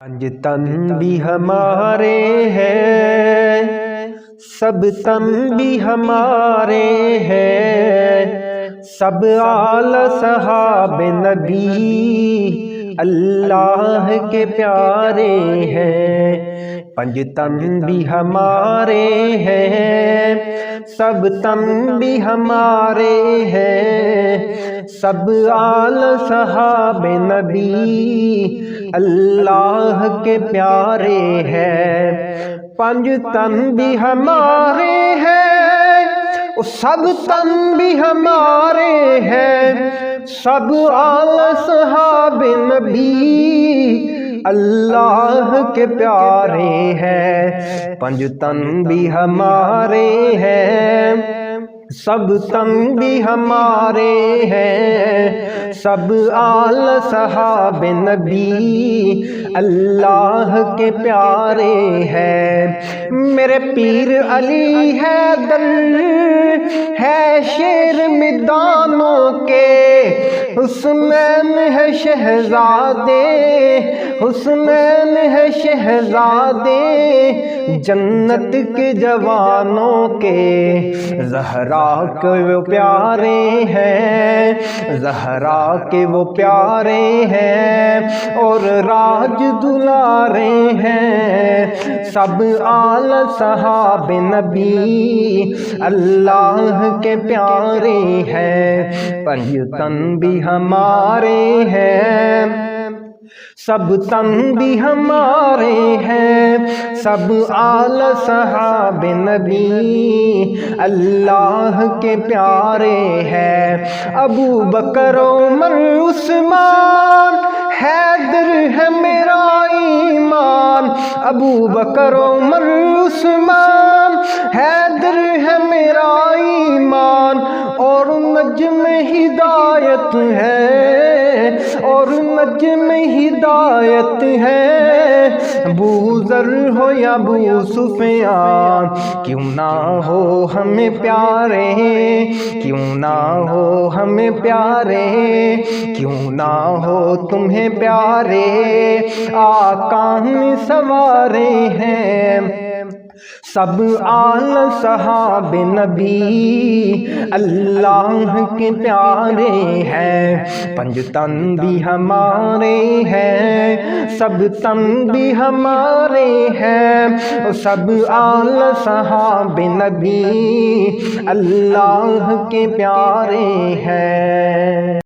पंज तन भी हमारे हैं, सब तन भी हमारे हैं, सब आला सहाबे नबी अल्लाह के प्यारे हैं। पंज तन भी हमारे हैं, सब तन भी हमारे हैं, सब आला सहाबे नबी अल्लाह के प्यारे हैं। पंज तन भी हमारे हैं, सब तन भी हमारे हैं, सब आला सहाबे नबी अल्लाह के प्यारे हैं। पंज तन भी हमारे हैं, सब तन भी हमारे हैं, सब आला सहाबे नबी अल्लाह के प्यारे हैं। मेरे पीर अली हैदर है शेर मैदानों के, हुस्नैन है शहजादे, हुस्नैन है शहजादे जन्नत के जवानों के। ज़हरा के वो प्यारे हैं, ज़हरा के वो प्यारे हैं, और राज दुलारे हैं, सब आला सहाबे नबी अल्लाह के प्यारे हैं। पंज तन भी हमारे हैं, सब तन भी हमारे हैं, सब आला सहाबे नबी अल्लाह के प्यारे हैं। अबू बकर उमर उस्मान हैदर है मेरा ईमान, अबू बकर उमर उस्मान हैदर है मेरा ईमान, और नज्म हिदायत है, और नज्म हिदायत है। बूज़र हो या अबू सुफियान, क्यों ना हो हमें प्यारे, क्यों ना हो हमें प्यारे, क्यों ना हो तुम्हें प्यारे, आका में सवारे हैं, सब आला सहाबे नबी अल्लाह के प्यारे हैं। पंज तन भी हमारे हैं, सब तन भी हमारे हैं, सब आला सहाबे नबी अल्लाह के प्यारे हैं।